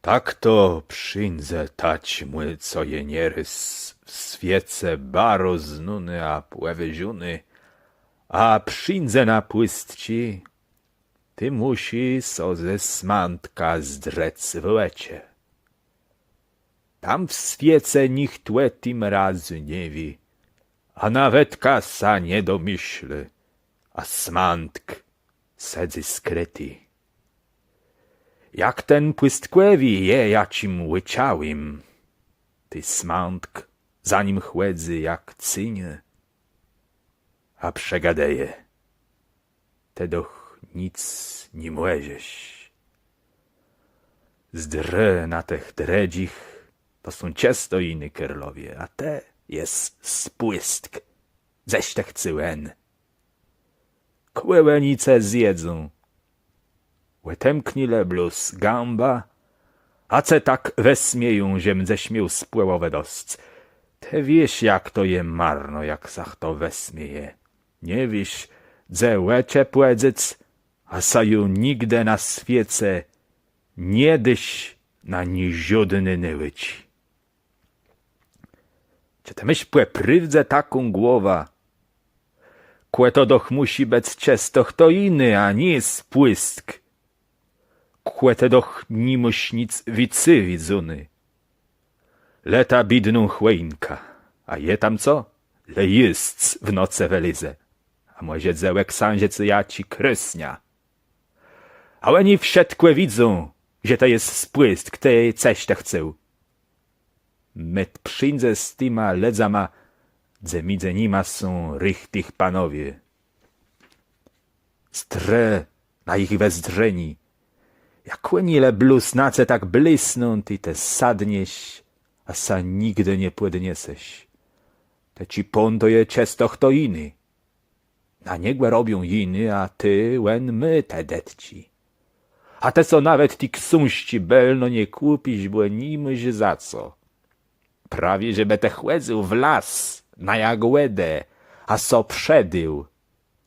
Tak to przyńdze tać my, co je nierys w swiece baro znuny, a płewy ziuny, a przyńdze na płystci, ty musi so ze smantka zdrec w lecie. Tam w swiece nikt tym razu nie wi, a nawet kasa nie domyśli, a smantk sedzy skryty. Jak ten płystkłewi je jacim łyczałim, ty smantk za nim chłedzy jak cynie, a przegadeje, tedoch nic nie młezieś. Zdre na tych dredzich to są ciestojiny kerlowie, a te jest spłystk, ześ tech cyłen. Kłełenice zjedzą, łetemkni leblus gamba, a ce tak wesmieją, ziem ze śmiał spłełowe dostc. Te wieś, jak to je marno, jak sach to wesmieje. Nie wieś, dze łecie płedzyc, a saju nigde na swiece nie dyś na niziodny nyłyć. Czy te myś płe prywdze taką głowa? Kłe to doch musi bec ciestoch to iny, a nie spłystk. Kłe te doch ni muś nic wicy widzuny. Leta bidną chłejnka, a je tam co? Le jystc w noce welize, a mozie dzełek sanzie ja ci krysnia. A oni wsiedkłe widzą, że to jest spłystk, te ceś te chcą. Met przyńdze z tyma ledzama, dze midze nima są rychtych panowie. Stre na ich wezdrzeni, jak łenile blusnace tak blisną, ty te sadnieś, a sa nigdy nie płednieseś. Te ci pon to je ciestoch to iny. Na niegłe robią iny, a ty łen my te detci. A te co nawet ti ksuści belno nie kupić, bo nimyś za co. Prawie żeby te chłedzył w las, na jagłedę, a so przedył.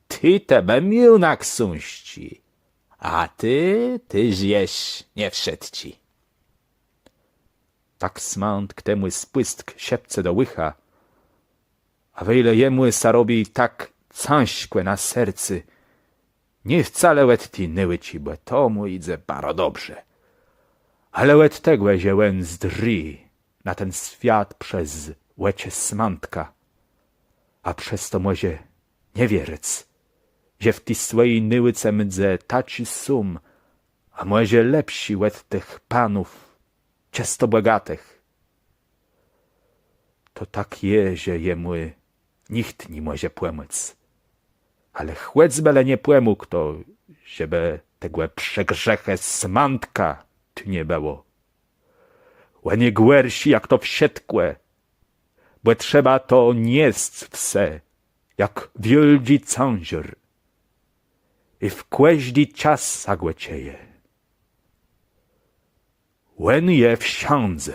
Ty tebe mił na ksuści, a ty zjeś nie wszedł ci. Tak smąt k temu spłystk siepce do łycha, a wejle jemu sarobi tak cąśkłe na sercy, nie wcale łet ti nyły ci, bo to mu idzie baro dobrze. Ale łet tegłe ziełen zdry na ten świat przez łecie smantka, a przez to mozie nie wierec, że w ti swojej nyłyce mdze taci sum, a mozie lepsi łet tych panów, często bogatych. To tak je, że jemu nikt nie może płemyc. Ale chłec bele nie płemógł to, żeby tegłe przegrzechę smantka tu nie było. Łenie gwersi jak to wsiedkłe, bo trzeba to niest wse, jak wielgi cązior. I w kłeźdi czas zagłecieje. Łen je wsiądze.